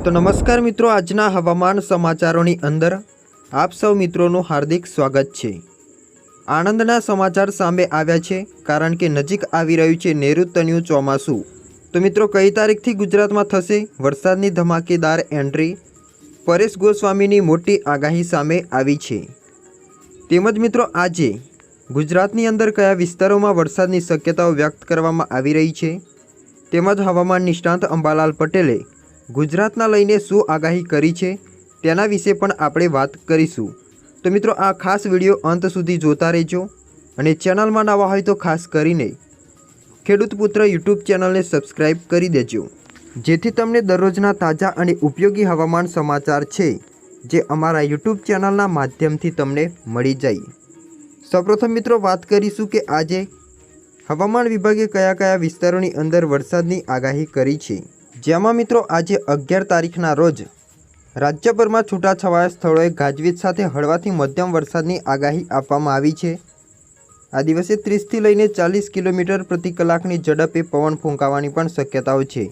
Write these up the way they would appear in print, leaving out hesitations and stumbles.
तो नमस्कार मित्रों, आजना हवामान समाचारोनी अंदर आप सौ मित्रों हार्दिक स्वागत है। आनंदना समाचार सामे आव्या छे कारण के नजीक आवी रह्युं छे नैऋत्यनु ચોમાસું। तो मित्रों, कई तारीख थी गुजरात में थशे वरसादनी धमाकेदार एंट्री? परेश गोस्वामीनी मोटी आगाही सामे आवी छे। तेमज मित्रों, आजे गुजरातनी अंदर कया विस्तारों वरसादनी शक्यताओ व्यक्त करवामां आवी रही छे, तेमज हवामान निष्णात अंबालाल पटेले गुजरातना लईने शुं आगाही करी छे तेना विषे पण आपणे वात करीशुं। तो मित्रों, आ खास विडियो अंत सुधी जोता रहेजो अने चेनलमां नवा होय तो खास करीने खेडूत पुत्र यूट्यूब चेनलने सब्सक्राइब करी देजो, जेथी तमने दररोजना ताजा अने उपयोगी हवामान समाचार छे जे अमारा यूट्यूब चेनलना माध्यमथी तमने मळी जाय। सौप्रथम मित्रों, वात करीशुं के आजे हवामान विभागे कया कया विस्तारोनी अंदर वरसादनी आगाही करी छे। जेमां मित्रों, आज 11 तारीखना रोज राज्यभर में छूटाछवाया स्थलोए गाजवीज साथे हळवाथी मध्यम वरसादनी आगाही आपवामां आवी छे। आ दिवसे 30 થી લઈને 40 કિલોમીટર પ્રતિ કલાકની ઝડપે પવન ફૂંકાવાની પણ શક્યતાઓ છે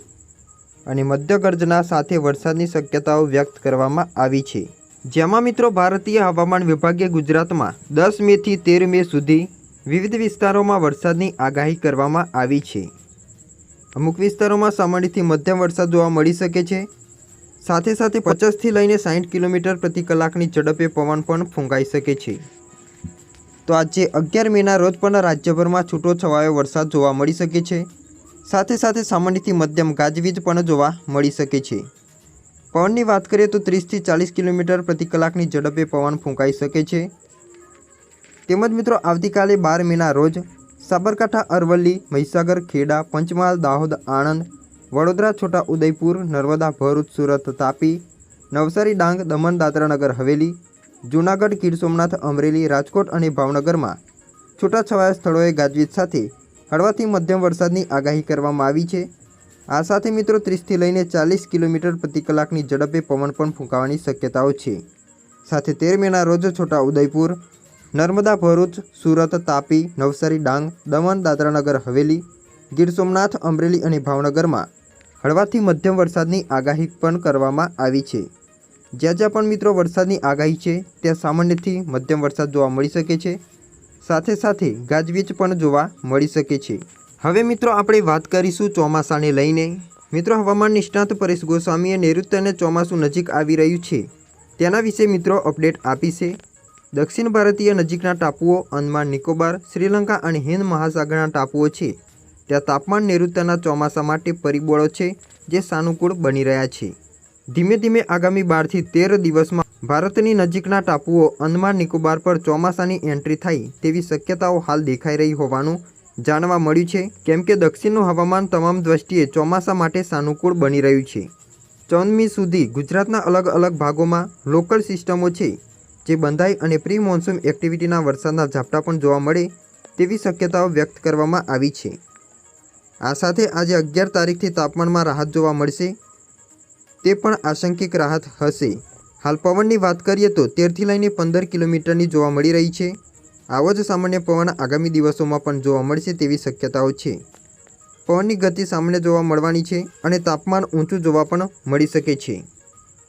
અને મધ્ય ગર્જના સાથે વરસાદની શક્યતાઓ વ્યક્ત કરવામાં આવી છે। જેમાં મિત્રો, ભારતીય હવામાન વિભાગે ગુજરાતમાં 10 મે થી 13 મે સુધી વિવિધ વિસ્તારોમાં વરસાદની આગાહી કરવામાં આવી છે। અમુક વિસ્તારોમાં સામાન્યથી મધ્યમ વરસાદ જોવા મળી શકે છે। સાથે સાથે 50 થી લઈને 60 કિલોમીટર પ્રતિ કલાકની ઝડપે પવન પણ ફૂંકાઈ શકે છે। તો આજે 11 મેના રોજ પણ રાજ્યભરમાં છૂટો છવાયો વરસાદ જોવા મળી શકે છે। સાથે સાથે સામાન્યથી મધ્યમ ગાજવીજ પણ જોવા મળી શકે છે। પવનની વાત કરીએ તો 30 થી 40 કિલોમીટર પ્રતિ કલાકની ઝડપે પવન ફૂંકાઈ શકે છે। તેમજ મિત્રો, આવતીકાલે 12 મેના રોજ સાબરકાંઠા, અરવલ્લી, મહીસાગર, ખેડા, પંચમહાલ, દાહોદ, આણંદ, વડોદરા, છોટા ઉદેપુર, નર્મદા, ભરૂચ, સુરત, તાપી, નવસારી, ડાંગ, દમણ, દાદરા નગર હવેલી, જૂનાગઢ, ગીર સોમનાથ, અમરેલી, રાજકોટ અને ભાવનગરમાં છૂટાછવાયા સ્થળોએ ગાજવીજ સાથે હળવાથી મધ્યમ વરસાદની આગાહી કરવામાં આવી છે। આ સાથે મિત્રો, 30 થી લઈને 40 કિલોમીટર પ્રતિ કલાકની ઝડપે પવન પણ ફૂંકાવાની શક્યતાઓ છે। સાથે 13 મેના રોજ છોટા ઉદેપુર, નર્મદા, ભરૂચ, સુરત, તાપી, નવસારી, ડાંગ, દમણ, દાદરા નગર હવેલી, ગીર સોમનાથ, અમરેલી અને ભાવનગરમાં હળવાથી મધ્યમ વરસાદની આગાહી પણ કરવામાં આવી છે। જ્યાં જ્યાં પણ મિત્રો વરસાદની આગાહી છે ત્યાં સામાન્યથી મધ્યમ વરસાદ જોવા મળી શકે છે। સાથે સાથે ગાજવીજ પણ જોવા મળી શકે છે। હવે મિત્રો, આપણે વાત કરીશું ચોમાસાને લઈને। મિત્રો, હવામાન નિષ્ણાત પરેશ ગોસ્વામીએ નૈઋત્યને ચોમાસું નજીક આવી રહ્યું છે તેના વિશે મિત્રો અપડેટ આપી છે। દક્ષિણ ભારતીય નજીકના ટાપુઓ, અંદમાન નિકોબાર, શ્રીલંકા અને હિન્દ મહાસાગરના ટાપુઓ છે ત્યાં તાપમાન નૈઋત્યના ચોમાસા માટે પરિબળો છે જે સાનુકૂળ બની રહ્યા છે। ધીમે ધીમે આગામી 12 થી 13 દિવસમાં ભારતની નજીકના ટાપુઓ, અંદમાન નિકોબાર પર ચોમાસાની એન્ટ્રી થાય તેવી શક્યતાઓ હાલ દેખાઈ રહી હોવાનું જાણવા મળ્યું છે, કેમ કે દક્ષિણનું હવામાન તમામ દ્રષ્ટિએ ચોમાસા માટે સાનુકૂળ બની રહ્યું છે। 14 મી સુધી ગુજરાતના અલગ અલગ ભાગોમાં લોકલ સિસ્ટમો છે જે બંધાઈ અને પ્રી મોન્સૂન એક્ટિવિટીના વરસાદના ઝાપટા પણ જોવા મળે તેવી શક્યતાઓ વ્યક્ત કરવામાં આવી છે। આ સાથે આજે 11 તારીખથી તાપમાનમાં રાહત જોવા મળશે, તે પણ આંશિક રાહત હશે। હાલ પવનની વાત કરીએ તો 13 થી લઈને 15 કિલોમીટરની જોવા મળી રહી છે। આવો જ સામાન્ય પવન આગામી દિવસોમાં પણ જોવા મળશે તેવી શક્યતાઓ છે। પવનની ગતિ સામાન્ય જોવા મળવાની છે અને તાપમાન ઊંચું જોવા પણ મળી શકે છે।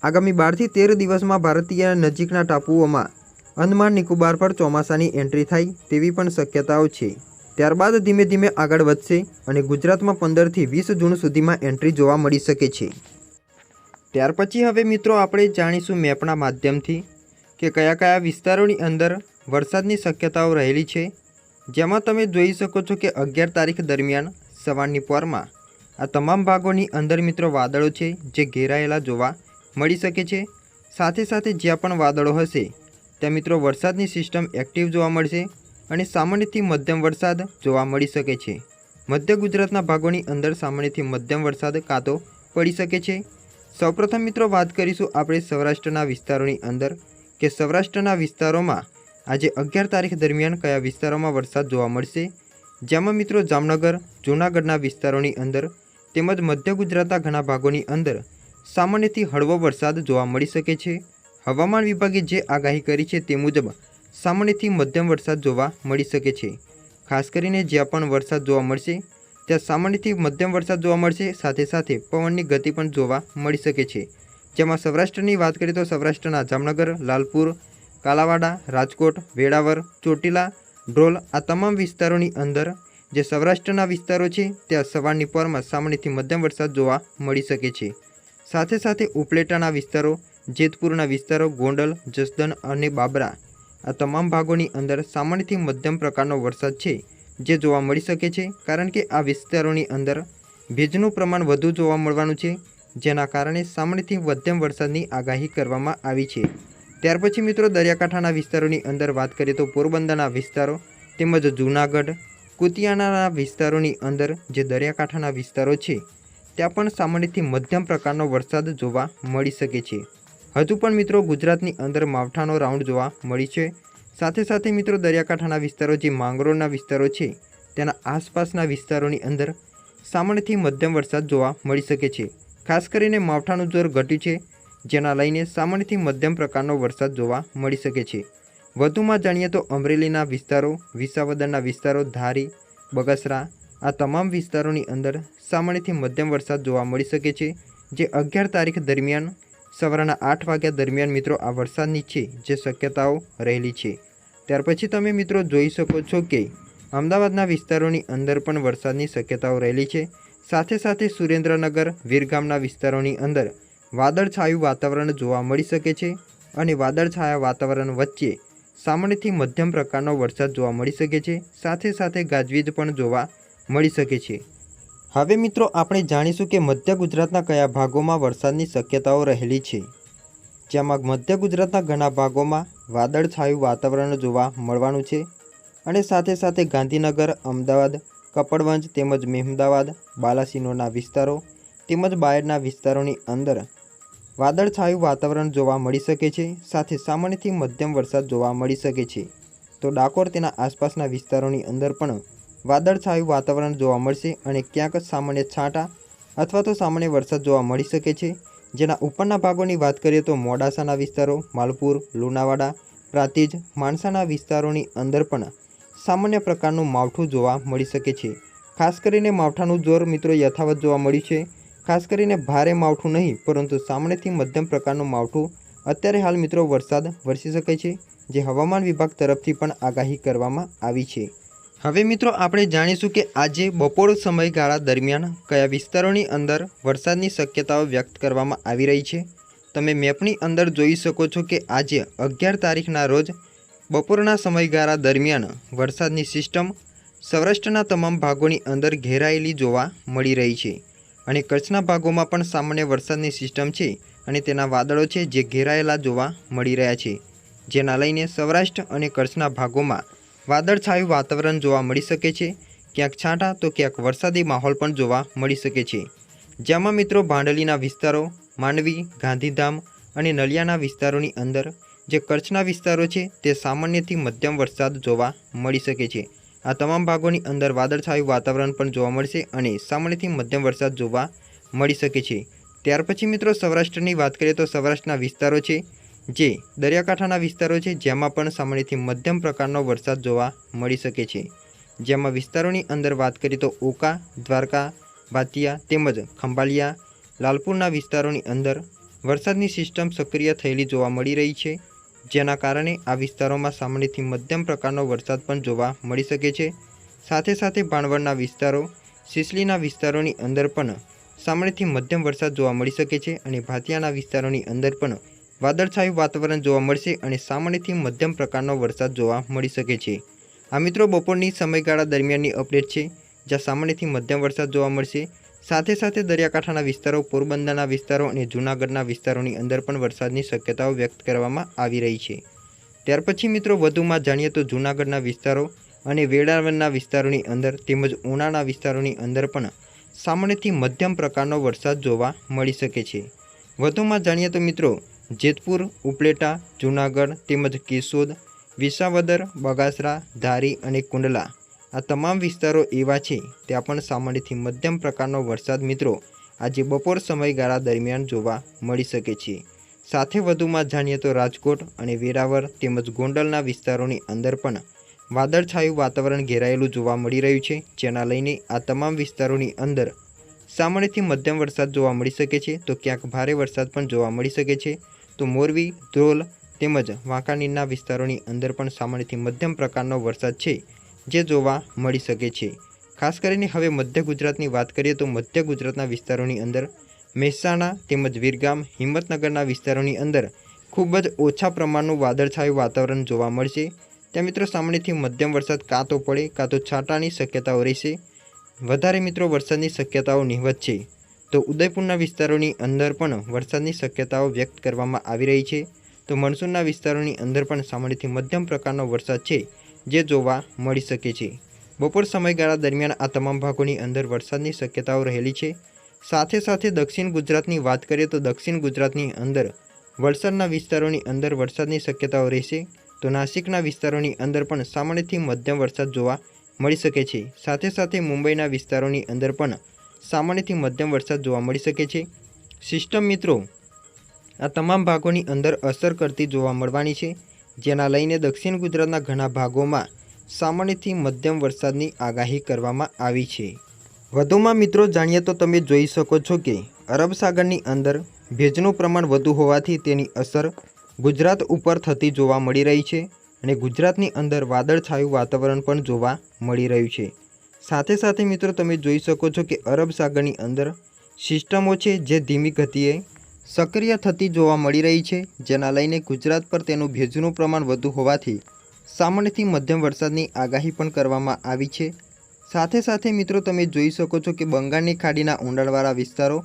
આગામી 12 થી 13 દિવસમાં ભારતીય નજીકના ટાપુઓમાં અંદમાન નિકોબાર પર ચોમાસાની એન્ટ્રી થાય તેવી પણ શક્યતાઓ છે। ત્યારબાદ ધીમે ધીમે આગળ વધશે અને ગુજરાતમાં 15 થી 20 જૂન સુધીમાં એન્ટ્રી જોવા મળી શકે છે। ત્યાર પછી હવે મિત્રો આપણે જાણીશું મેપના માધ્યમથી કે કયા કયા વિસ્તારોની અંદર વરસાદની શક્યતાઓ રહેલી છે। જેમાં તમે જોઈ શકો છો કે 11 તારીખ દરમિયાન સવારની પોરમાં આ તમામ ભાગોની અંદર મિત્રો વાદળો છે જે ઘેરાયેલા જોવા મળી શકે છે। સાથે સાથે જ્યાં પણ વાદળો હશે ત્યાં મિત્રો વરસાદની સિસ્ટમ એક્ટિવ જોવા મળશે અને સામાન્યથી મધ્યમ વરસાદ જોવા મળી શકે છે। મધ્ય ગુજરાતના ભાગોની અંદર સામાન્યથી મધ્યમ વરસાદ કાં તો પડી શકે છે। સૌપ્રથમ મિત્રો વાત કરીશું આપણે સૌરાષ્ટ્રના વિસ્તારોની અંદર કે સૌરાષ્ટ્રના વિસ્તારોમાં આજે 11 તારીખ દરમિયાન કયા વિસ્તારોમાં વરસાદ જોવા મળશે। જેમાં મિત્રો જામનગર, જૂનાગઢના વિસ્તારોની અંદર તેમજ મધ્ય ગુજરાતના ઘણા ભાગોની અંદર સામાન્યથી હળવો વરસાદ જોવા મળી શકે છે। હવામાન વિભાગે જે આગાહી કરી છે તે મુજબ સામાન્યથી મધ્યમ વરસાદ જોવા મળી શકે છે। ખાસ કરીને જ્યાં પણ વરસાદ જોવા મળશે ત્યાં સામાન્યથી મધ્યમ વરસાદ જોવા મળશે, સાથે સાથે પવનની ગતિ પણ જોવા મળી શકે છે। જેમાં સૌરાષ્ટ્રની વાત કરીએ તો સૌરાષ્ટ્રના જામનગર, લાલપુર, કાલાવાડા, રાજકોટ, વેળાવર, ચોટીલા, ડ્રોલ આ તમામ વિસ્તારોની અંદર જે સૌરાષ્ટ્રના વિસ્તારો છે ત્યાં સવારની પરમાં સામાન્યથી મધ્યમ વરસાદ જોવા મળી શકે છે। સાથે સાથે ઉપલેટાના વિસ્તારો, જેતપુરના વિસ્તારો, ગોંડલ, જસદણ અને બાબરા આ તમામ ભાગોની અંદર સામાન્યથી મધ્યમ પ્રકારનો વરસાદ છે જે જોવા મળી શકે છે, કારણ કે આ વિસ્તારોની અંદર ભેજનું પ્રમાણ વધુ જોવા મળવાનું છે, જેના કારણે સામાન્યથી મધ્યમ વરસાદની આગાહી કરવામાં આવી છે। ત્યાર પછી મિત્રો દરિયાકાંઠાના વિસ્તારોની અંદર વાત કરીએ તો પોરબંદરના વિસ્તારો તેમજ જૂનાગઢ, કુતિયાણાના વિસ્તારોની અંદર જે દરિયાકાંઠાના વિસ્તારો છે ત્યાં પણ સામાન્યથી મધ્યમ પ્રકારનો વરસાદ જોવા મળી શકે છે। હજુ પણ મિત્રો ગુજરાતની અંદર માવઠાનો રાઉન્ડ જોવા મળી છે। સાથે સાથે મિત્રો દરિયાકાંઠાના વિસ્તારો જે માંગરોળના વિસ્તારો છે તેના આસપાસના વિસ્તારોની અંદર સામાન્યથી મધ્યમ વરસાદ જોવા મળી શકે છે। ખાસ કરીને માવઠાનું જોર ઘટ્યું છે, જેના લઈને સામાન્યથી મધ્યમ પ્રકારનો વરસાદ જોવા મળી શકે છે। વધુમાં જાણીએ તો અમરેલીના વિસ્તારો, વિસાવદરના વિસ્તારો, ધારી, બગસરા આ તમામ વિસ્તારોની અંદર સામાન્યથી મધ્યમ વરસાદ જોવા મળી શકે છે, જે 11 તારીખ દરમિયાન સવારના 8 વાગ્યા દરમિયાન મિત્રો આ વરસાદની છે જે શક્યતાઓ રહેલી છે। ત્યાર પછી તમે મિત્રો જોઈ શકો છો કે અમદાવાદના વિસ્તારોની અંદર પણ વરસાદની શક્યતાઓ રહેલી છે। સાથે સાથે સુરેન્દ્રનગર, વીરગામના વિસ્તારોની અંદર વાદળછાયું વાતાવરણ જોવા મળી શકે છે અને વાદળછાયા વાતાવરણ વચ્ચે સામાન્યથી મધ્યમ પ્રકારનો વરસાદ જોવા મળી શકે છે। સાથે સાથે ગાજવીજ પણ જોવા મળી શકે છે। હવે મિત્રો આપણે જાણીશું કે મધ્ય ગુજરાતના કયા ભાગોમાં વરસાદની શક્યતાઓ રહેલી છે, જેમાં મધ્ય ગુજરાતના ઘણા ભાગોમાં વાદળછાયું વાતાવરણ જોવા મળવાનું છે અને સાથે સાથે ગાંધીનગર, અમદાવાદ, કપડવંજ તેમજ મહેમદાવાદ, બાલાસિનોરના વિસ્તારો તેમજ બાયડના વિસ્તારોની અંદર વાદળછાયું વાતાવરણ જોવા મળી શકે છે, સાથે સામાન્યથી મધ્યમ વરસાદ જોવા મળી શકે છે। તો ડાકોર તેના આસપાસના વિસ્તારોની અંદર પણ વાદળછાયું વાતાવરણ જોવા મળશે અને ક્યાંક સામાન્ય છાંટા અથવા તો સામાન્ય વરસાદ જોવા મળી શકે છે। જેના ઉપરના ભાગોની વાત કરીએ તો મોડાસાના વિસ્તારો, માલપુર, લુણાવાડા, પ્રાંતિજ, માણસાના વિસ્તારોની અંદર પણ સામાન્ય પ્રકારનું માવઠું જોવા મળી શકે છે। ખાસ કરીને માવઠાનું જોર મિત્રો યથાવત જોવા મળ્યું છે। ખાસ કરીને ભારે માવઠું નહીં, પરંતુ સામાન્યથી મધ્યમ પ્રકારનું માવઠું અત્યારે હાલ મિત્રો વરસાદ વરસી શકે છે, જે હવામાન વિભાગ તરફથી પણ આગાહી કરવામાં આવી છે। હવે મિત્રો આપણે જાણીશું કે આજે બપોર સમયગાળા દરમિયાન કયા વિસ્તારોની અંદર વરસાદની શક્યતાઓ વ્યક્ત કરવામાં આવી રહી છે। તમે મેપની અંદર જોઈ શકો છો કે આજે 11 તારીખના રોજ બપોરના સમયગાળા દરમિયાન વરસાદની સિસ્ટમ સૌરાષ્ટ્રના તમામ ભાગોની અંદર ઘેરાયેલી જોવા મળી રહી છે અને કચ્છના ભાગોમાં પણ સામાન્ય વરસાદની સિસ્ટમ છે અને તેના વાદળો છે જે ઘેરાયેલા જોવા મળી રહ્યા છે, જેના લઈને સૌરાષ્ટ્ર અને કચ્છના ભાગોમાં વાદળછાયું વાતાવરણ જોવા મળી શકે છે। ક્યાંક છાંટા તો ક્યાંક વરસાદી માહોલ પણ જોવા મળી શકે છે, જેમાં મિત્રો ભાંડલીના વિસ્તારો, માંડવી, ગાંધીધામ અને નલિયાના વિસ્તારોની અંદર જે કચ્છના વિસ્તારો છે તે સામાન્યથી મધ્યમ વરસાદ જોવા મળી શકે છે। આ તમામ ભાગોની અંદર વાદળછાયું વાતાવરણ પણ જોવા મળશે અને સામાન્યથી મધ્યમ વરસાદ જોવા મળી શકે છે। ત્યાર પછી મિત્રો સૌરાષ્ટ્રની વાત કરીએ તો સૌરાષ્ટ્રના વિસ્તારો છે જે દરિયાકાંઠાના વિસ્તારો છે, જેમાં પણ સામાન્યથી મધ્યમ પ્રકારનો વરસાદ જોવા મળી શકે છે। જેમાં વિસ્તારોની અંદર વાત કરીએ તો ઓકા, દ્વારકા, ભાતિયા તેમજ ખંભાલિયા, લાલપુરના વિસ્તારોની અંદર વરસાદની સિસ્ટમ સક્રિય થયેલી જોવા મળી રહી છે, જેના કારણે આ વિસ્તારોમાં સામાન્યથી મધ્યમ પ્રકારનો વરસાદ પણ જોવા મળી શકે છે। સાથે સાથે ભાણવડના વિસ્તારો, સિસલીના વિસ્તારોની અંદર પણ સામાન્યથી મધ્યમ વરસાદ જોવા મળી શકે છે અને ભાતિયાના વિસ્તારોની અંદર પણ વાદળછાયું વાતાવરણ જોવા મળશે અને સામાન્યથી મધ્યમ પ્રકારનો વરસાદ જોવા મળી શકે છે। આ મિત્રો બપોરની સમયગાળા દરમિયાનની અપડેટ છે, જ્યાં સામાન્યથી મધ્યમ વરસાદ જોવા મળશે। સાથે સાથે દરિયાકાંઠાના વિસ્તારો, પોરબંદરના વિસ્તારો અને જૂનાગઢના વિસ્તારોની અંદર પણ વરસાદની શક્યતાઓ વ્યક્ત કરવામાં આવી રહી છે। ત્યાર પછી મિત્રો વધુમાં જાણીએ તો જૂનાગઢના વિસ્તારો અને વેળાવળના વિસ્તારોની અંદર તેમજ ઉનાના વિસ્તારોની અંદર પણ સામાન્યથી મધ્યમ પ્રકારનો વરસાદ જોવા મળી શકે છે। વધુમાં જાણીએ તો મિત્રો જેતપુર, ઉપલેટા, જૂનાગઢ તેમજ કેશોદ, વિસાવદર, બગાસરા, ધારી અને કુંડલા આ તમામ વિસ્તારો એવા છે ત્યાં પણ સામાન્યથી મધ્યમ પ્રકારનો વરસાદ મિત્રો આજે બપોર સમયગાળા દરમિયાન જોવા મળી શકે છે। સાથે વધુમાં જાણીએ તો રાજકોટ અને વેરાવળ તેમજ ગોંડલના વિસ્તારોની અંદર પણ વાદળછાયું વાતાવરણ ઘેરાયેલું જોવા મળી રહ્યું છે, જેના લઈને આ તમામ વિસ્તારોની અંદર સામાન્યથી મધ્યમ વરસાદ જોવા મળી શકે છે, તો ક્યાંક ભારે વરસાદ પણ જોવા મળી શકે છે. તો મોરબી, ધ્રોલ તેમજ વાંકાનેરના વિસ્તારોની અંદર પણ સામાન્યથી મધ્યમ પ્રકારનો વરસાદ છે જે જોવા મળી શકે છે. ખાસ કરીને હવે મધ્ય ગુજરાતની વાત કરીએ તો મધ્ય ગુજરાતના વિસ્તારોની અંદર મહેસાણા તેમજ વિરગામ, હિંમતનગરના વિસ્તારોની અંદર ખૂબ જ ઓછા પ્રમાણનું વાદળછાયું વાતાવરણ જોવા મળશે. ત્યાં મિત્રો સામાન્યથી મધ્યમ વરસાદ કાં તો પડે કાં તો છાંટાની શક્યતાઓ રહેશે. વધારે મિત્રો વરસાદની શક્યતાઓ નહિવત છે. તો ઉદયપુરના વિસ્તારોની અંદર પણ વરસાદની શક્યતાઓ વ્યક્ત કરવામાં આવી રહી છે. તો મનસૂનના વિસ્તારોની અંદર પણ સામાન્યથી મધ્યમ પ્રકારનો વરસાદ છે જે જોવા મળી શકે છે. બપોર સમયગાળા દરમિયાન આ તમામ ભાગોની અંદર વરસાદની શક્યતાઓ રહેલી છે. સાથે સાથે દક્ષિણ ગુજરાતની વાત કરીએ તો દક્ષિણ ગુજરાતની અંદર વલસાડના વિસ્તારોની અંદર વરસાદની શક્યતાઓ રહેશે. તો નાસિકના વિસ્તારોની અંદર પણ સામાન્યથી મધ્યમ વરસાદ જોવા મળી શકે છે. સાથે સાથે મુંબઈના વિસ્તારોની અંદર પણ સામાન્યથી મધ્યમ વરસાદ જોવા મળી શકે છે. સિસ્ટમ મિત્રો આ તમામ ભાગોની અંદર અસર કરતી જોવા મળવાની છે, જેના લઈને દક્ષિણ ગુજરાતના ઘણા ભાગોમાં સામાન્યથી મધ્યમ વરસાદની આગાહી કરવામાં આવી છે. વધુમાં મિત્રો જાણીએ તો તમે જોઈ શકો છો કે અરબ સાગરની અંદર ભેજનું પ્રમાણ વધુ હોવાથી તેની અસર ગુજરાત ઉપર થતી જોવા મળી રહી છે અને ગુજરાતની અંદર વાદળછાયું વાતાવરણ પણ જોવા મળી રહ્યું છે. સાથે સાથે મિત્રો તમે જોઈ શકો છો કે અરબ સાગરની અંદર સિસ્ટમો છે જે ધીમી ગતિએ સક્રિય થતી જોવા મળી રહી છે, જેના લઈને ગુજરાત પર તેનું ભેજનું પ્રમાણ વધુ હોવાથી સામાન્યથી મધ્યમ વરસાદની આગાહી પણ કરવામાં આવી છે. સાથે સાથે મિત્રો તમે જોઈ શકો છો કે બંગાળની ખાડીના ઊંડાણવાળા વિસ્તારો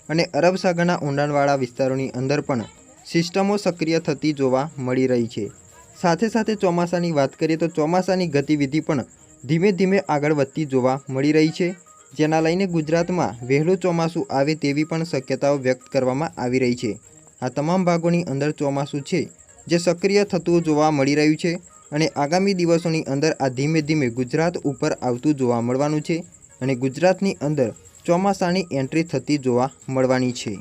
અને અરબ સાગરના ઊંડાણવાળા વિસ્તારોની અંદર પણ સિસ્ટમો સક્રિય થતી જોવા મળી રહી છે. સાથે સાથે ચોમાસાની વાત કરીએ તો ચોમાસાની ગતિવિધિ પણ ધીમે ધીમે આગળ વધતી જોવા મળી રહી છે, જેના લઈને ગુજરાતમાં વહેલું ચોમાસું આવે તેવી પણ શક્યતાઓ વ્યક્ત કરવામાં આવી રહી છે. આ તમામ ભાગોની અંદર ચોમાસું છે જે સક્રિય થતું જોવા મળી રહ્યું છે અને આગામી દિવસોની અંદર આ ધીમે ધીમે ગુજરાત ઉપર આવતું જોવા મળવાનું છે અને ગુજરાતની અંદર ચોમાસાની એન્ટ્રી થતી જોવા મળવાની છે.